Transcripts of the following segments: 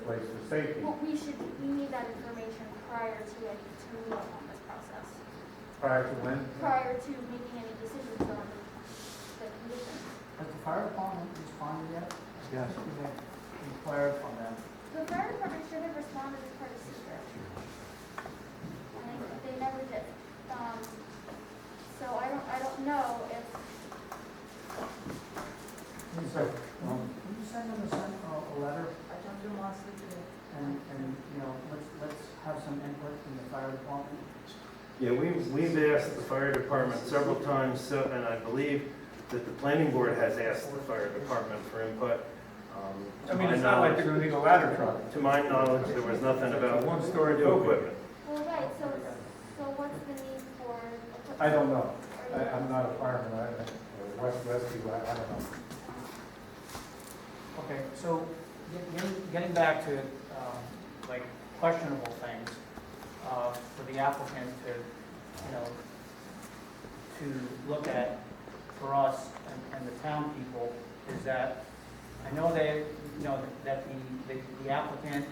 place for safety. Well, we need that information prior to it, to move on this process. Prior to when? Prior to making any decisions on the conditions. Has the fire department responded yet? Yes. We have inquired from them. The fire department should have responded as part of secret. And they never did. So I don't know if, So, Can you send them a letter? I talked to him last week today. And, you know, let's have some input from the fire department. Yeah, we've asked the fire department several times, so, and I believe that the planning board has asked the fire department for input. I mean, it's not like they're gonna need a ladder truck. To my knowledge, there was nothing about One-story new building. equipment. well, right, so what's the need for? I don't know. I'm not a fireman, or West Rescue, I don't know. Okay, so getting back to, like, questionable things, for the applicant to, you know, to look at for us and the town people is that I know they, you know, that the applicant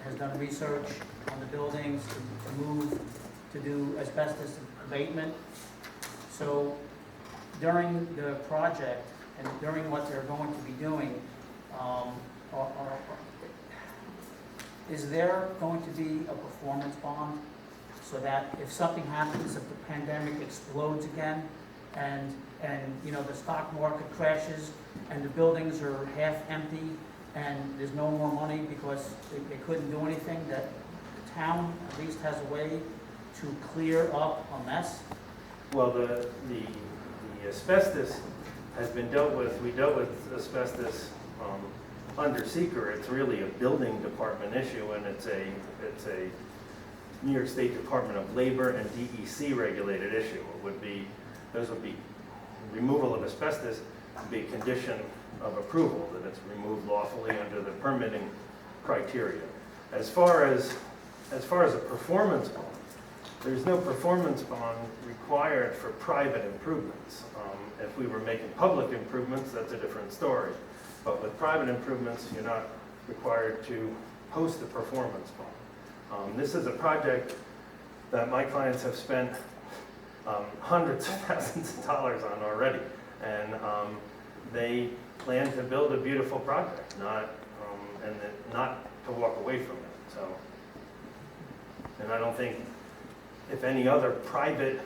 has done research on the buildings to move, to do asbestos abatement. So during the project and during what they're going to be doing, is there going to be a performance bond so that if something happens, if the pandemic explodes again and you know the stock market crashes and the buildings are half empty and there's no more money because they couldn't do anything, that the town at least has a way to clear up a mess? Well, the asbestos has been dealt with, we dealt with asbestos under seeker. It's really a building department issue, and it's a New York State Department of Labor and DEC regulated issue. Those would be removal of asbestos would be a condition of approval, that it's removed lawfully under the permitting criteria. As far as a performance bond, there's no performance bond required for private improvements. If we were making public improvements, that's a different story. But with private improvements, you're not required to post a performance bond. This is a project that my clients have spent hundreds of thousands of dollars on already. And they plan to build a beautiful project, not to walk away from it. So, and I don't think if any other private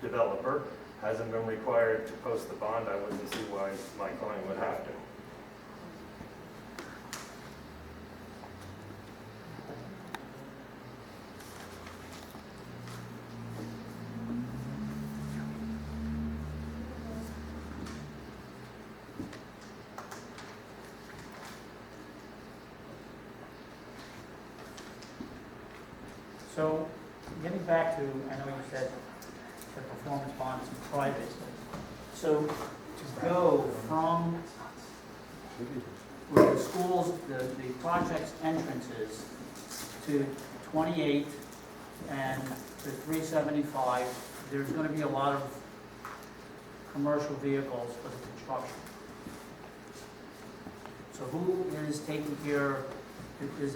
developer hasn't been required to post the bond, I wouldn't see why my client would have to. So, getting back to, I know you said the performance bond is private. So, to go from where the schools, the project's entrances to 28 and to 375, there's going to be a lot of commercial vehicles for the construction. So who is taking care, is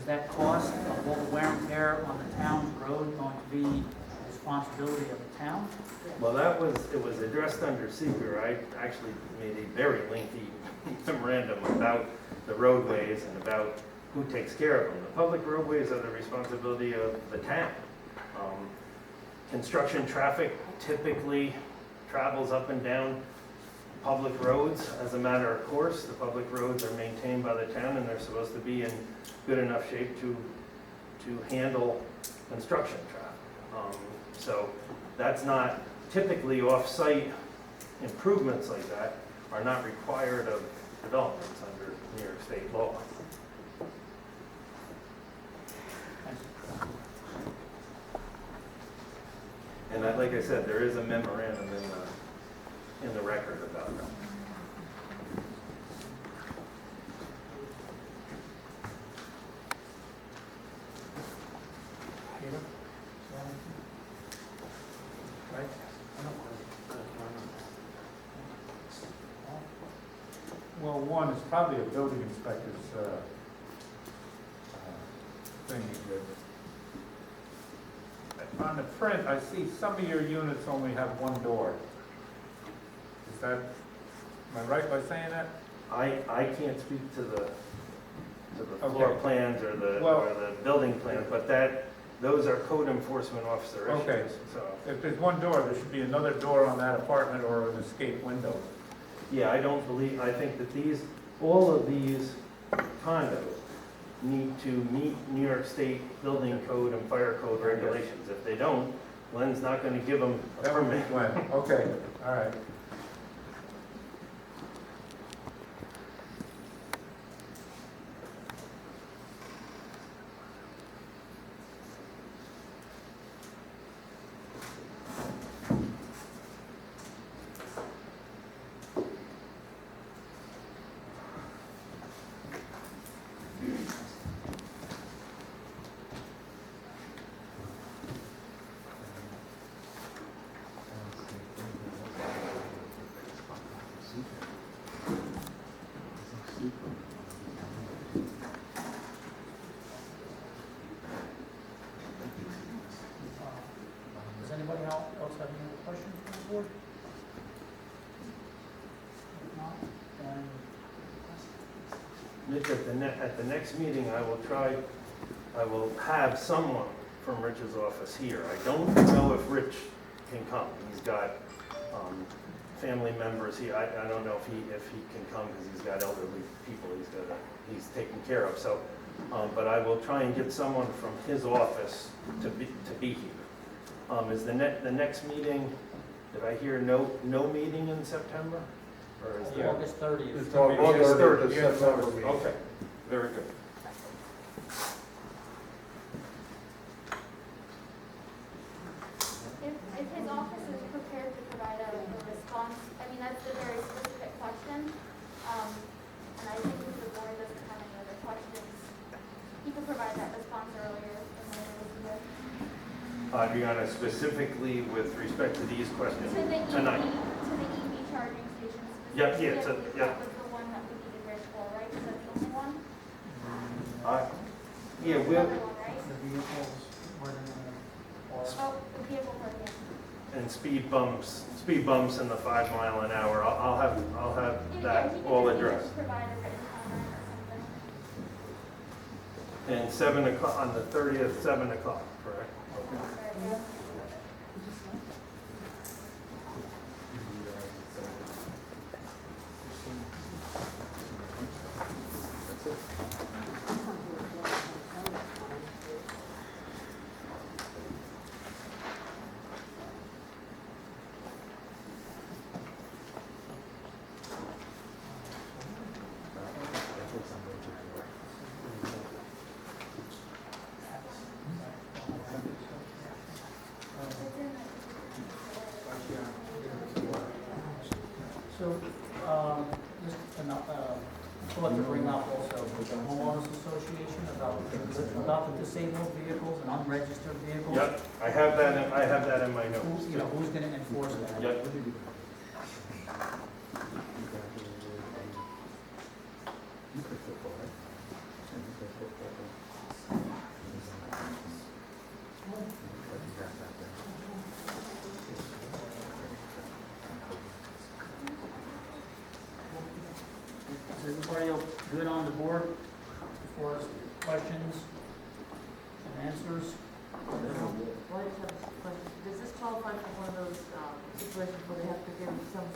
that cost of all the wear and tear on the town's road going to be the responsibility of the town? Well, it was addressed under seeker. I actually made a very lengthy memorandum about the roadways and about who takes care of them. The public roadways are the responsibility of the town. Construction traffic typically travels up and down public roads as a matter of course. The public roads are maintained by the town, and they're supposed to be in good enough shape to handle construction traffic. So that's not typically off-site improvements like that are not required of developments under New York State law. And like I said, there is a memorandum in the record about that. Peter? Right? Well, one is probably a building inspector's thingy good. On the print, I see some of your units only have one door. Is that, am I right by saying that? I can't speak to the floor Okay. plans or the Well- building plans, but those are code enforcement officer Okay. issues, so. If there's one door, there should be another door on that apartment or an escape window. Yeah, I think that all of these condos need to meet New York State building code and fire code regulations. If they don't, Glenn's not gonna give them a That would be permit. Glenn. Okay, all right. Does anybody else have any other questions for the board? If not, then Nick, at the next meeting, I will have someone from Rich's office here. I don't know if Rich can come. He's got, family members here. I don't know if he can come because he's got elderly people he's taking care of. So, but I will try and get someone from his office to be here. Is the next meeting, did I hear no meeting in September? Or is there? August 30th. It's gonna be August the 3rd, end of September August. meeting. Okay, very good. If his office is prepared to provide a response, I mean, that's a very specific question. And I think if the board doesn't have any other questions, he could provide that response earlier in the year. Adriana, specifically with respect to these questions To the tonight. EV charging stations Yeah, specifically. yeah, so- I believe yeah. That was the one that we needed Rich for, right? Is that the only one? Yeah, The we'll, other one, right? The vehicles were in the, or, Oh, the vehicle parking. and speed bumps in the 5 mile an hour. I'll have Yeah, that he all could addressed. provide a written comment or something. And 7 o'clock, on the 30th, 7 o'clock, correct? Okay. So, just I'd like to bring up also with the homeowners association about the disabled vehicles and unregistered vehicles. Yep, I have that in my notes. Who's gonna enforce that? Yep. Is everybody else good on the board for questions and answers? Well, I just have a question. Does this qualify for one of those situations where they have to give some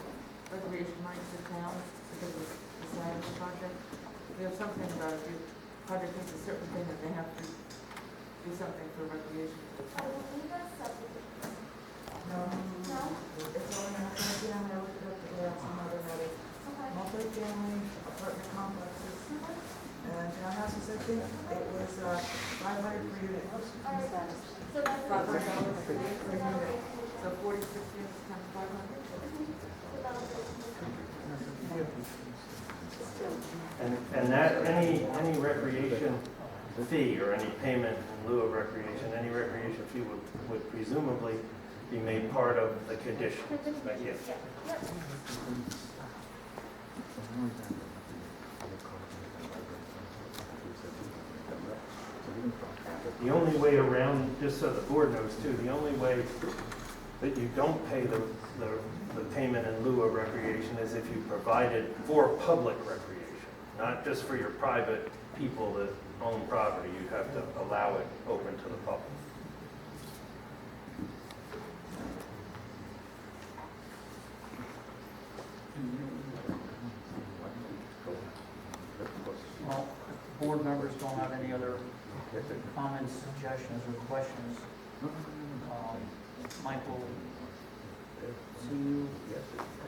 recreation money to the town because of the size of the project? We have something about if the project is a certain thing that they have to do something for recreation for the I town. believe that's subdivision. No, No? it's all in a family. I looked it up today on some other letters. Okay. Multi-family apartment complexes and townhouses, I think. It was 500 per unit. All right, so that's. $500 per unit. So that'll be- So 46 units times 500. so that'll be- And that, any recreation fee or any payment in lieu of recreation, any recreation fee would presumably be made part of the condition. Yes. Yeah, yep. The only way around, just so the board knows too, the only way that you don't pay the payment in lieu of recreation is if you provide it for public recreation, not just for your private people that own property. You have to allow it open to the public. Well, if board members don't have any other comments, suggestions, or questions, Michael, see you at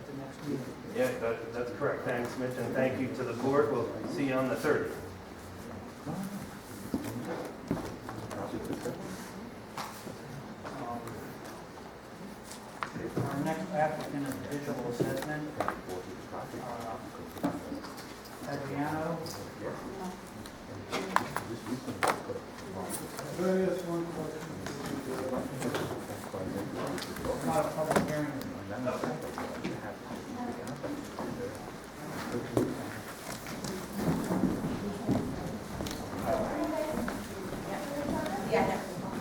the next meeting. Yeah, that's correct. Thanks, Mitch, and thank you to the board. We'll see you on the 30th. Our next applicant is visual assessment. Adriano. Not a public hearing.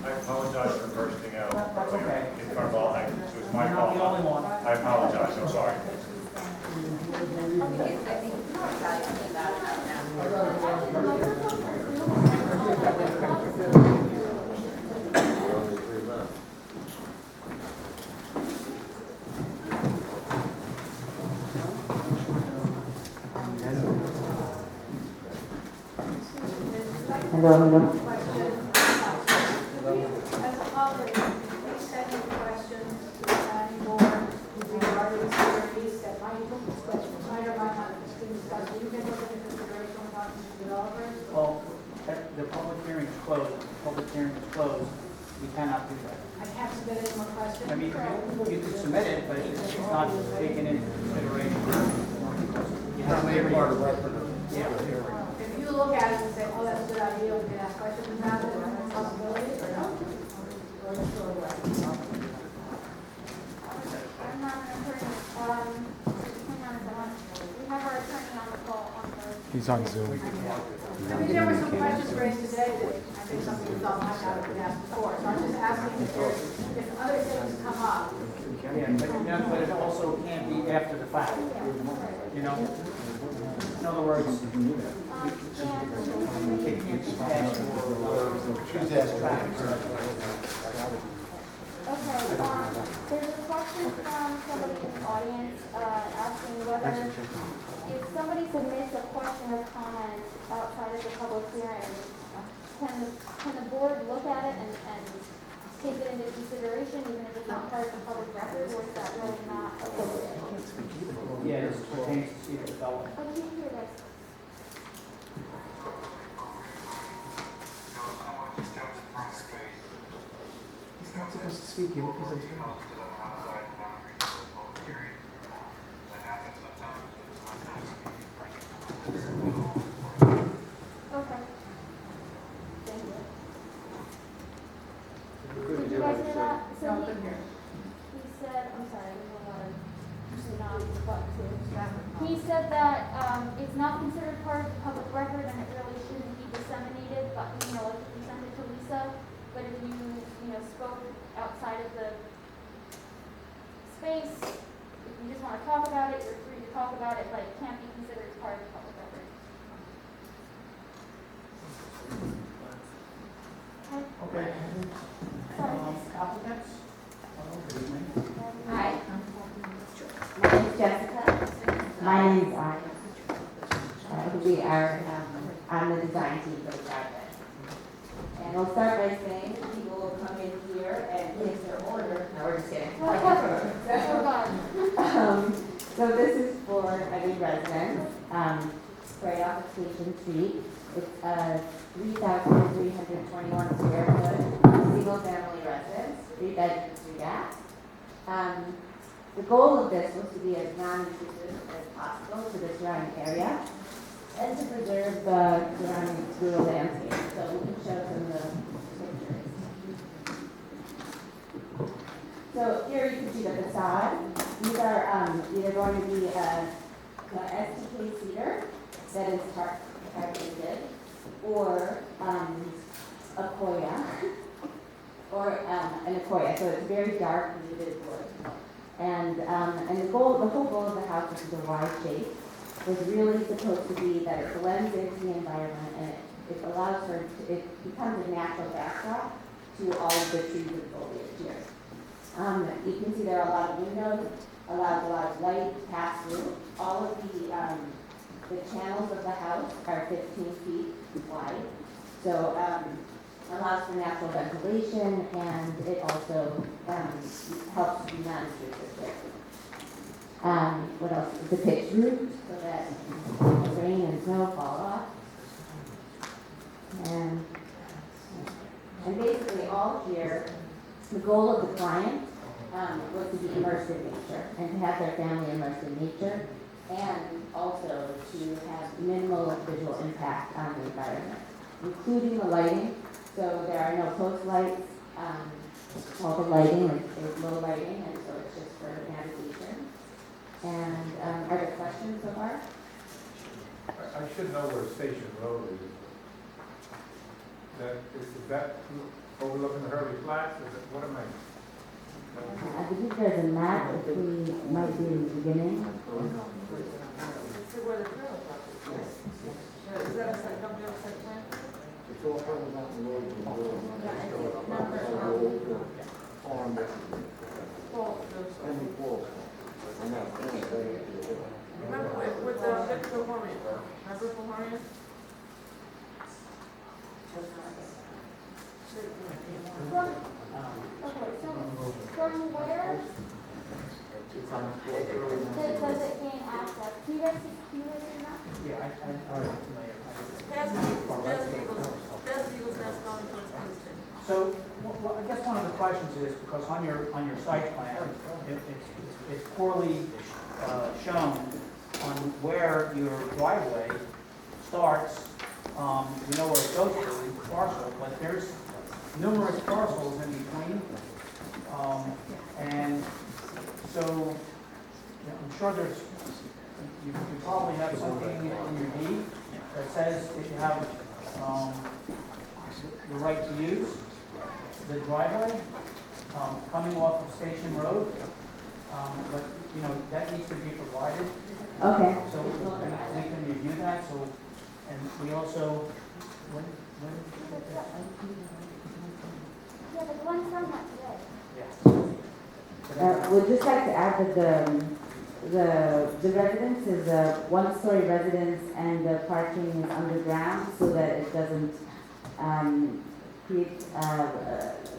I apologize for bursting out. That's okay. In front of all, it was my You're not fault. the only one. I apologize, I'm sorry. As a public, please send any questions anymore regarding securities that might or might not have been discussed. You can look at the consideration of talking to developers. Well, the public hearing is closed. Public hearing is closed. We cannot do that. I can't submit any more questions. I mean, you could submit it, but it's not taken into consideration. You have to part of Yeah. If you look at it and say, oh, that's a good idea, we can ask questions about it, and it's a possibility, or no? Or it's still away. I'm not an attorney. Hang on a second. We have our attorney on the call on the. He's on Zoom. I mean, there were some questions raised today that I think some people thought might not have been asked before, so I'm just asking if other things come up. But it also can't be after the fact, you know? In other words, if you ask Okay, there's a question from somebody in the audience, asking whether if somebody submits a question or comment outside of the public hearing, can the board look at it and take it into consideration, even if it's not part of the public record, or is that really not appropriate? yeah, this pertains to Cedar Development. I can't hear this. He's not supposed to speak. He looks like Okay. Thank you. Did you guys hear that? So No, he couldn't hear. said, I'm sorry, I don't want to not but to. He said that it's not considered part of the public record and it really shouldn't be disseminated, but, like if you send it to Lisa, but if you, spoke outside of the space, if you just want to talk about it, you're free to talk about it, but it can't be considered part of the public record. Okay. Okay. Sorry. Applicants? Good evening. Hi. My name is Jessica. My name is Arya. I'm the design team for the project. And we'll start by saying that people will come in here and place their order. No, we're just kidding. We're gone. So this is for a new residence, right off of Station Street. It's a 3,321 square foot, single family residence, 3 bedrooms, 3 baths. The goal of this was to be as non-intrusive as possible to the surrounding area and to preserve the surrounding rural landscape. So we can show some of the pictures. So here you can see the facade. These are either going to be a STK cedar that is targeted, or a Akoya, or an Akoya, so it's very dark muted wood. And the whole goal of the house, which is a Y shape, was really supposed to be that it blends into the environment and it allows for, it becomes a natural backdrop to all of the trees and foliage here. You can see there are a lot of windows, allows a lot of light to pass through. All of the channels of the house are 15 feet wide. So allows for natural ventilation, and it also helps to be non-intrusive. What else? The pitched roof, so that rain and snow fall off. And basically all here, the goal of the client was to be immersed in nature and to have their family immersed in nature, and also to have minimal visual impact on the environment, including the lighting. So there are no post lights. All the lighting is low lighting, and so it's just for navigation. And are there questions so far? I should know where Station Road is. Is that overlooking the Hurley Flats? Is it, what am I? I believe there's a map if we might be in the beginning. Let's see where the trail is. Is that a site, don't you have a site plan? It's all part of that road. Yeah, I see. Number, On the, Paul, there's- Henry Paul. And that's, Remember with the Victor Hornian? Remember from Hornian? Okay, so from where does it gain access? Can you guys see that? Yeah, I'm familiar. That's Eagles Nest going towards Kingston. So, I guess one of the questions is, because on your site plan, it's poorly shown on where your driveway starts. We know where it goes to, the parcel, but there's numerous parcels in between. And so, I'm sure you probably have something in your deed that says that you have the right to use the driveway coming off of Station Road. But, that needs to be provided. Okay. So we can review that, and we also, when Yeah, the one from that today. yeah. We'd just like to add that the residence is a one-story residence and the parking is underground so that it doesn't create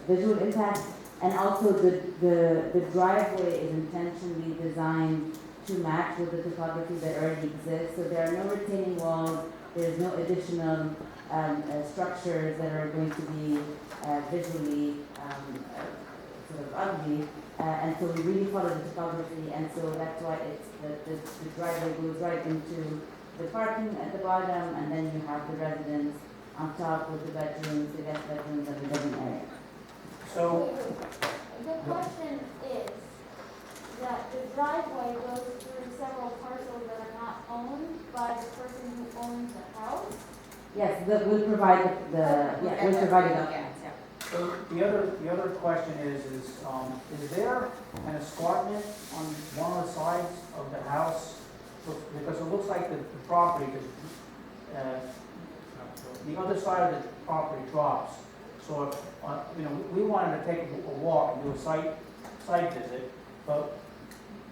visual impact. And also the driveway is intentionally designed to match with the topography that already exists. So there are no retaining walls, there's no additional structures that are going to be visually sort of ugly. And so we really follow the topography, and so that's why it's the driveway goes right into the parking at the bottom, and then you have the residence on top with the bedrooms, the guest bedrooms, and the living area. So, The question is that the driveway goes through several parcels that are not owned by the person who owns the house. Yes, we'll provide we'll provide it. so the other question is there an escarpment on one of the sides of the house? Because it looks like the property, the other side of the property drops. So, we wanted to take a walk and do a site visit, but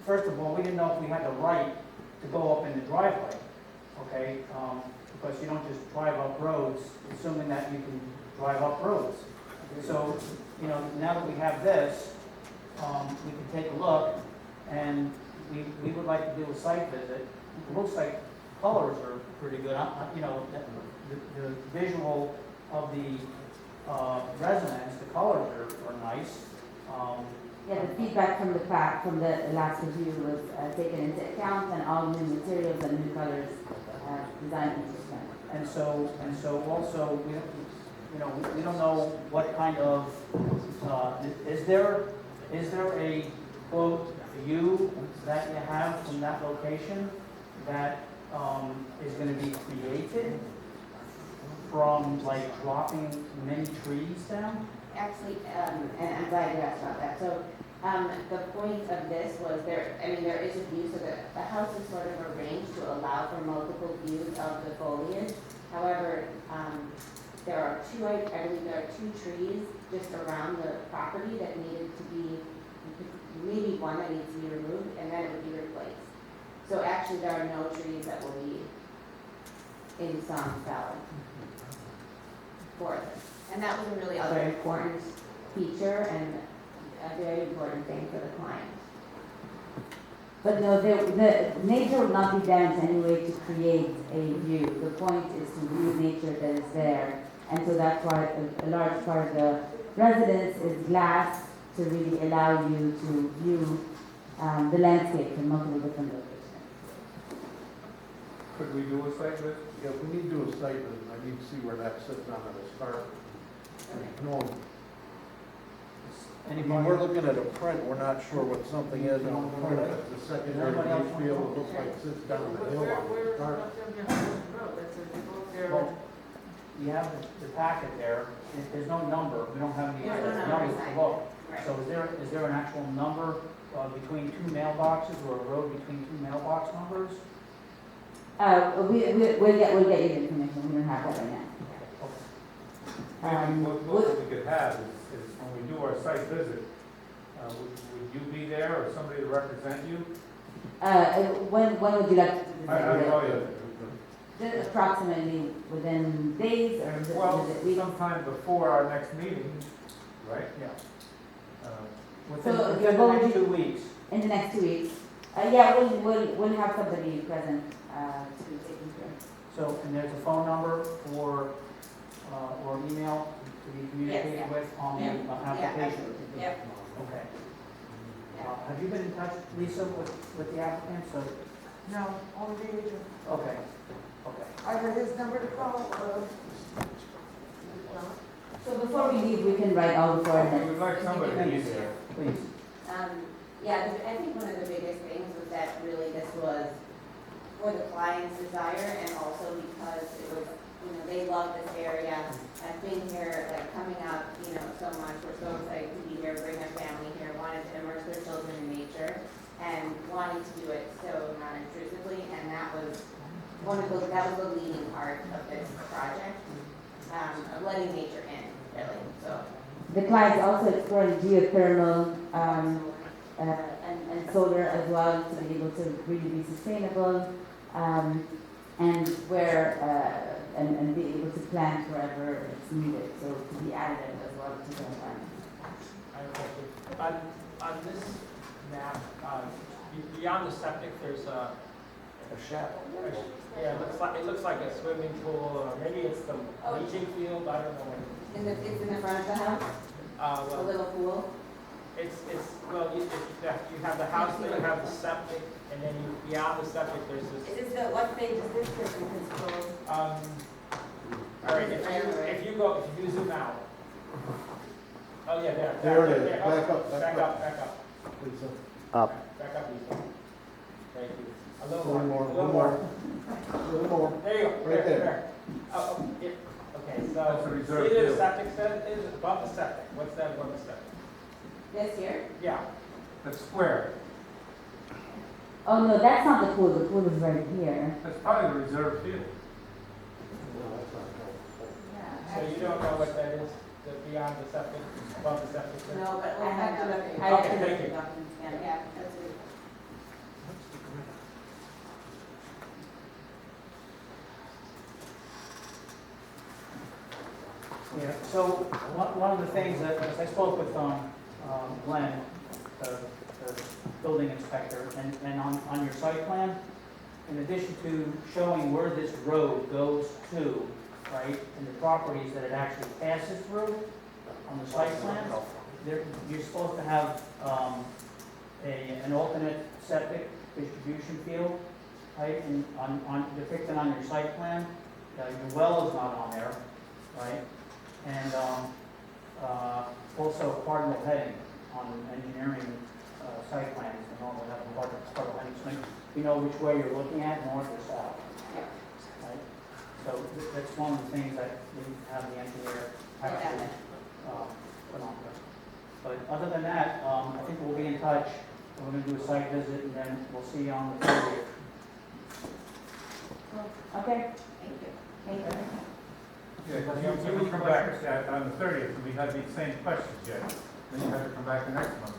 first of all, we didn't know if we had the right to go up in the driveway, okay? Because you don't just drive up roads, assuming that you can drive up roads. So, now that we have this, we can take a look, and we would like to do a site visit. It looks like colors are pretty good. The visual of the residence, the colors are nice. Yeah, the feedback from the last review was taken into account, and all new materials and new colors designed into account. And so also, we don't know what kind of, is there a quote view that you have from that location that is going to be created? from like dropping many trees down? Actually, and I'm glad you asked about that. So, the point of this was there is a view, so the house is sort of arranged to allow for multiple views of the foliage. However, there are I believe there are two trees just around the property that needed to be, maybe one that needs to be removed, and then it would be replaced. So actually, there are no trees that will be in some fell for this. And that was a really other important feature and a very important thing for the client. But no, the nature will not be damaged anyway to create a view. The point is to view nature that is there. And so that's why a large part of the residence is glass to really allow you to view the landscape from multiple different locations. Could we do a site visit? Yeah, we need to do a site visit, I need to see where that sits on the start. No, I mean, Anybody? we're looking at a print, we're not sure what something is on the print, if it's a secondary Anybody else beach want field, to- it looks like it sits down the Where, hill on where, the start. up there behind the road, that's a, you go up there. Well, you have the packet there, there's no number, we don't have any There's no number numbers assigned. below. Right. So is there an actual number between two mailboxes or a road between two mailbox numbers? We'll get you the information, we don't have that right now. Maybe what we could have is when we do our site visit, would you be there or somebody to represent you? When would you like to I don't know yet. Just approximately within days or Well, is it weeks? sometime before our next meeting, right? Yeah. Within So Within the next 2 weeks. In the next 2 weeks? Yeah, we'll have somebody present to be taking care. So, and there's a phone number or email to be communicated yeah. with on the Yeah, application? Yep. Okay. Yeah. Have you been in touch, Lisa, with the applicant? So, No, only the agent. okay, okay. I have his number to call, So before we leave, we can write all the We coordinates. would like somebody to be there. Please. Yeah, I think one of the biggest things was that really this was for the client's desire and also because it was, they love this area. I've been here, like, coming up, so much. We're so excited to be here, bring our family here, wanted to immerse their children in nature and wanting to do it so non-intrusively. And that was the leading part of this project, of letting nature in, really, so. The client's also exploring geothermal and solar as well to be able to really be sustainable and be able to plant wherever it's needed, so to be additive as well to the environment. I have a question. On this map, beyond the septic, there's a shadow. yeah, it looks like a swimming pool, or maybe it's the leaching field, I don't know. It's in the front of the house, a Well, little pool. you have the house, then you have the septic, and then beyond the septic, there's this, What page is this picture? all right, if you zoom out. Oh, yeah, there. There it is. there. Back up, Back up. Lisa. Back up, Lisa. Thank you. A A little little more, more, a a little little more. more. A little more. There you go. Right there. Oh, yeah. Okay, That's a so, reserve see the field. septic is above the septic. What's that above the septic? This here? Yeah. That's square. Oh, no, that's not the pool. The pool is right here. That's probably the reserve field. So you don't know what that is, beyond the septic, above the septic? No, but I have to look. Okay, thank you. Yeah, that's it. Yeah, so one of the things that, as I spoke with Glenn, the building inspector, and on your site plan, in addition to showing where this road goes to, right, and the properties that it actually passes through on the site plan, you're supposed to have an alternate septic distribution field, right, and depicted on your site plan. Your well is not on there, right? And also cardinal heading on engineering site plans, and normally have cardinal heading, so you know which way you're looking at, north or south. Right? So that's one of the things that we have the engineer actually put on there. But other than that, I think we'll be in touch. We're gonna do a site visit and then we'll see you on the 30th. Okay, Thank you. thank you. Yeah, because you would come back on the 30th, and we had these same questions yet. Then you have to come back the next month.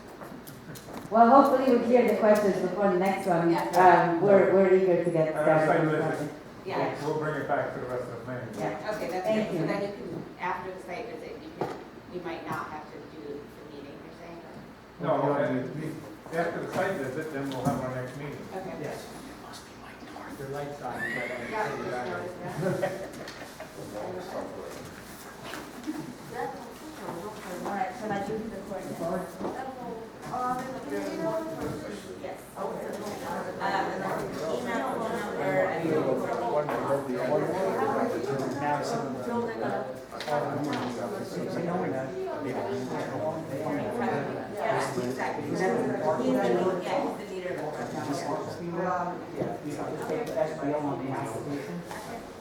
Well, hopefully we'll clear the questions before the next one. Yeah. We're eager to get started. Site on the visit. project. Yeah, We'll bring it back to the rest of the meeting. Yeah. okay, that's Thank good. you. So then you can, after the site visit, you might not have to do the meeting, you're saying? Or- No, after the site visit, then we'll have our next meeting. Okay. Yes. Your light's on. You gotta- Yeah, just noticed that. All right, shall I do the coordinates? Yes. Email, phone number, and yes, exactly. He's the leader of the Just take the SBL on the application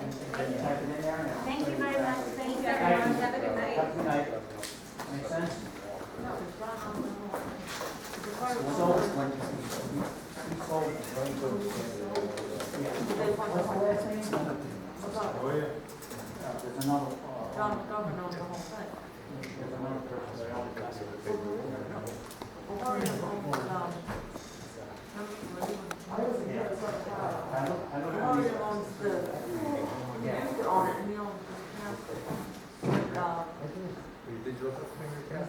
and then you type it in there. and- Thank you very much. Thank you, Thank everyone. you. Have a good night. Have a good night. Make sense? Sold. Sold. Yeah. What's the last name? Oh, yeah. There's another, John McGovern owns the whole thing. there's another person that owns that. I don't know. Mario owns the, he used to own it, and he owns the house. Did you look up finger cap?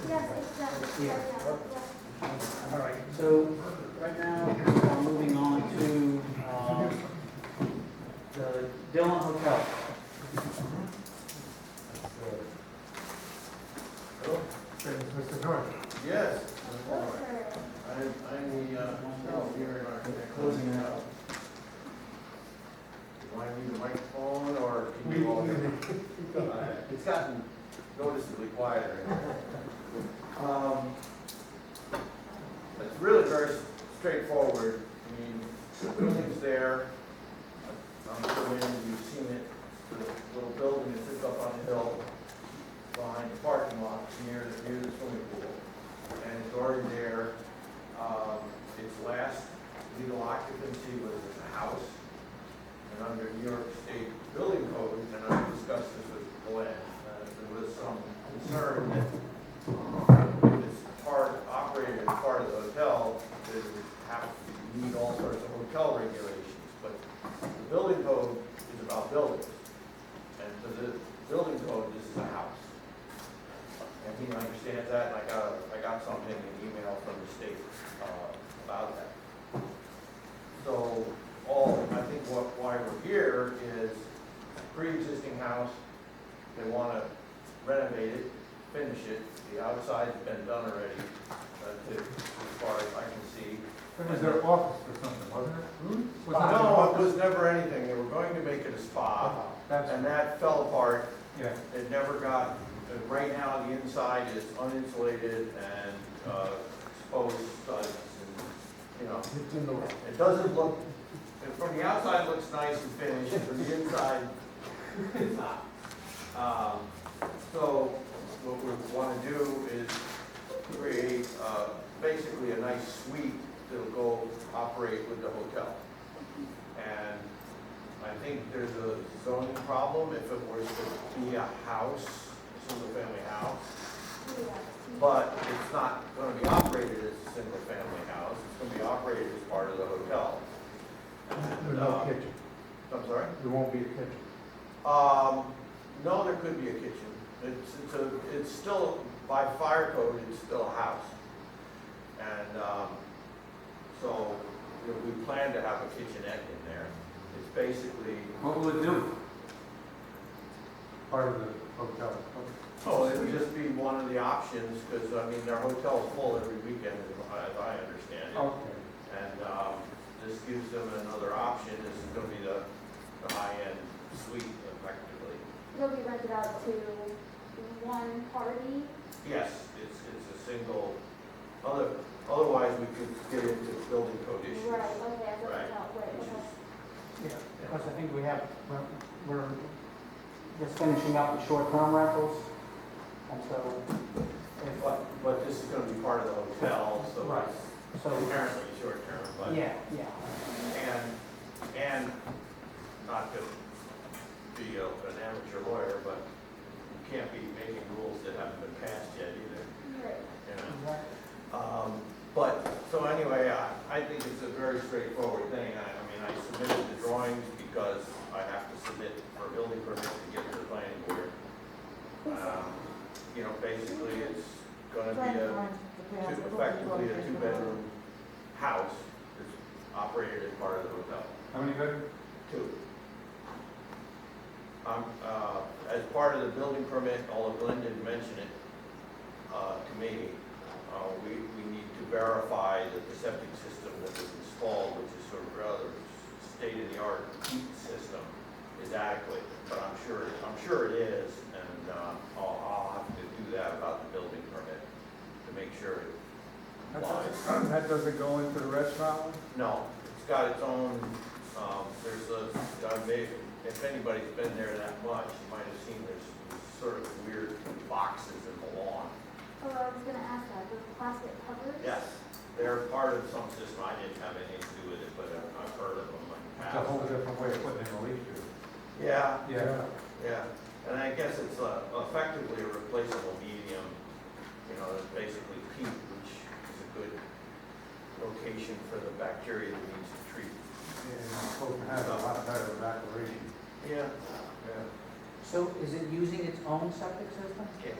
Yes, exactly. Yeah, yeah. All right, so right now, we're moving on to the Dillon Hotel. Mr. North. Yes. Sure. I'm the, engineering architect. Closing it out. Do I need a microphone or can you all hear me? It's gotten noticeably quieter. It's really very straightforward. I mean, the building's there. I'm sure you've seen it. The little building that sits up on the hill behind the parking lot near the swimming pool. And it's already there. Its last legal occupancy was as a house. And under New York State Building Code, and I discussed this with Glenn, there was some concern that this part operated as part of the hotel, that it would have to meet all sorts of hotel regulations. But the building code is about buildings. And for the building code, this is a house. And he understands that, and I got something, an email from the state about that. So I think why we're here is pre-existing house, they want to renovate it, finish it. The outside's been done already, as far as I can see. It was their office or something, wasn't it? Was that their No, it office? was never anything. They were going to make it a spa, That's, and that fell apart. yeah. It never got, right now, the inside is uninsulated and exposed studs, and, you know, it doesn't look, from the outside it looks nice and finished, from the inside, it's not. So, what we want to do is create basically a nice suite that'll go operate with the hotel. And I think there's a zoning problem if it was to be a house, a single-family house. But it's not going to be operated as a single-family house. It's going to be operated as part of the hotel. There's no kitchen. I'm sorry? There won't be a kitchen. No, there could be a kitchen. It's still, by fire code, it's still a house. And so we plan to have a kitchenette in there. It's basically, What will it do? Part of the hotel. it would just be one of the options, because, I mean, their hotel's full every weekend, as I understand it. Okay. And this gives them another option. This is going to be the high-end suite, effectively. It'll be rented out to one party. Yes, it's a single, otherwise we could get into building code issues. Right, okay, I thought Right. that, wait, Which okay. is- Yeah, because I think we're just finishing up the short-term rentals, and so, if, But this is gonna be part of the hotel, so right, it's so, apparently short term, but. yeah, And not to be an amateur lawyer, but you can't be making rules that haven't been passed yet either, Right. you know? exactly. But, so anyway, I think it's a very straightforward thing. I mean, I submitted the drawings because I have to submit for a building permit to get to the planning board. You know, basically, it's gonna be effectively a two-bedroom house that's operated as part of the hotel. How many bedrooms? Two. As part of the building permit, although Glenn didn't mention it to me, we need to verify that the septic system that was installed, which is sort of rather state-of-the-art heat system, is adequate. But I'm sure it is, and I'll have to do that about the building permit to make sure it applies. That doesn't go into the restaurant? No, it's got its own, if anybody's been there that much, you might have seen there's sort of weird boxes in the lawn. Oh, I was gonna ask that, those plastic covers? Yes, they're part of some system, I didn't have anything to do with it, but I've heard of them in the It's a whole past. different way of putting in a leach field. Yeah, Yeah. and I guess it's effectively a replaceable medium, you know, it's basically peat, which is a good location for the bacteria that needs to treat. Yeah, it's supposed to have a lot better evaporation. Yeah. So is it using its own septic system? Yes.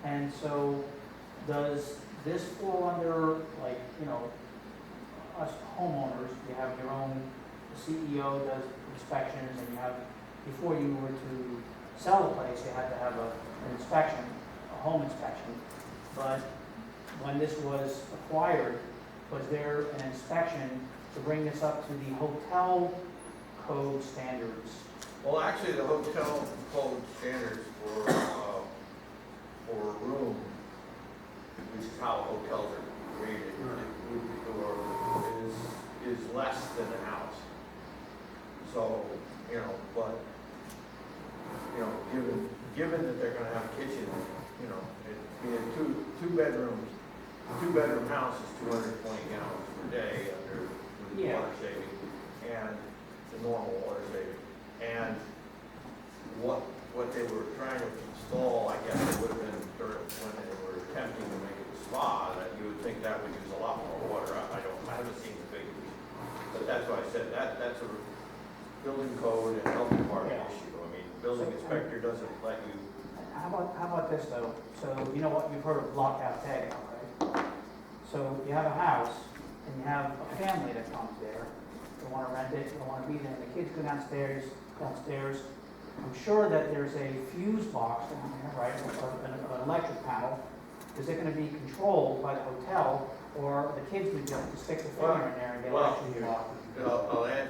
And so, does this fall under, like, you know, us homeowners, you have your own, the CEO does inspections, and you have, before you were to sell the place, you had to have an inspection, a home inspection. But when this was acquired, was there an inspection to bring this up to the hotel code standards? Well, actually, the hotel code standards for a room, which is how hotels are rated, is less than a house. So, you know, but, you know, given that they're gonna have a kitchen, you know, being a two-bedroom house is 220 gallons per day under with Yeah. water saving and the normal water saving. And what they were trying to install, I guess it would have been when they were attempting to make it a spa, that you would think that would use a lot more water. I haven't seen the figures. But that's why I said that's a building code and health department issue. I mean, the building inspector doesn't let you. How about this though? So, you know what, you've heard of lockout tagout, right? So you have a house and you have a family that comes there. They want to rent it, they want to be there, and the kids go downstairs. I'm sure that there's a fuse box down there, right, or an electric panel. Is it going to be controlled by the hotel, or the kids would just stick the finger in there and get electrocuted? I'll add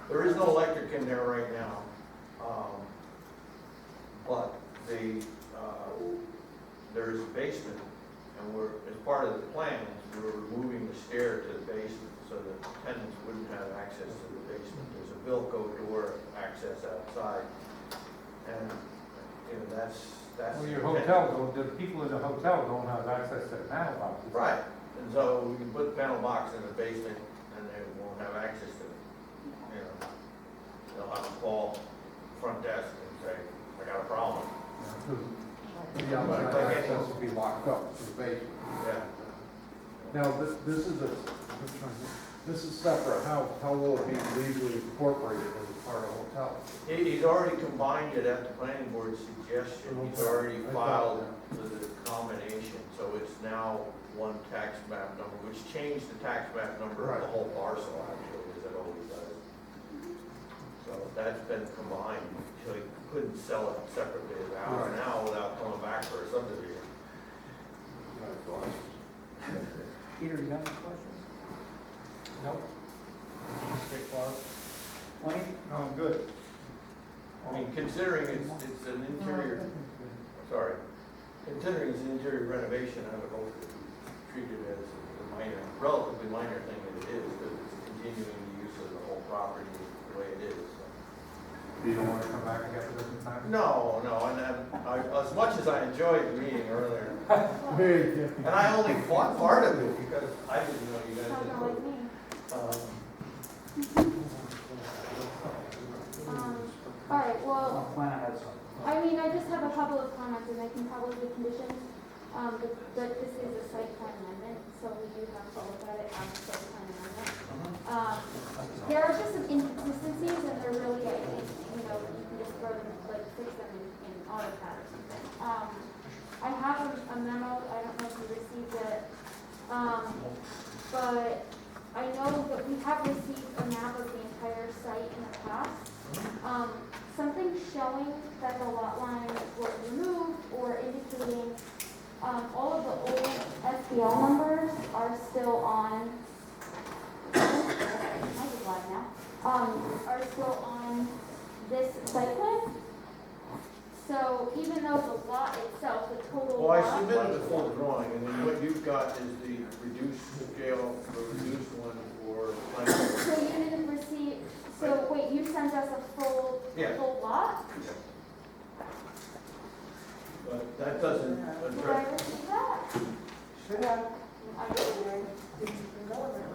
there is no electric in there right now. But there's a basement, and as part of the plans, we're removing the stair to the basement so that tenants wouldn't have access to the basement. There's a Vilco door access outside, and, you know, that's. Well, your hotel, the people in the hotel don't have access to the panel boxes. Right, and so we can put the panel box in the basement, and they won't have access to it. You know, they'll have to call the front desk and say, I got a problem. The outside access will be locked up to the basement. Yeah. Now, this is separate. How will it be legally incorporated as a part of the hotel? He's already combined it at the planning board's suggestion. He's already filed the combination, so it's now one tax map number, which changed the tax map number of the whole parcel, actually, as it always does. So that's been combined, so he couldn't sell it separately as a house now without coming back for a subdivision. Peter, you got any questions? Nope. Straightforward. Wayne? No, I'm good. I mean, considering it's an interior, sorry, Considering it's an interior renovation, I would hope that we treat it as a minor, relatively minor thing that it is, because it's continuing the use of the whole property the way it is. So. You don't want to come back again for this time? No, and as much as I enjoyed the meeting earlier, Very different. and I only fought part of it because I didn't know you guys Sounds did. like me. All right, well, Plan ahead, so. I mean, I just have a couple of comments, and I can probably be conditioned, but this is a site plan amendment, so we do have to look at it as a site plan amendment. There are just some inconsistencies, and they're really, I think, you know, you can just throw them, like, fix them in AutoCAD or something. I have a memo, I don't know if you received it, but I know that we have received a map of the entire site in the past. Something showing that the lot lines were removed or indicating all of the old SPL numbers are still on. I just lied now. Are still on this site plan. So even though the lot itself, the total Well, I lot. submitted the full drawing, and then what you've got is the reduced scale, the reduced one for planning. So you didn't receive. So wait, you sent us a full Yeah. full lot? But that doesn't Did I address. receive that? Should have. I didn't.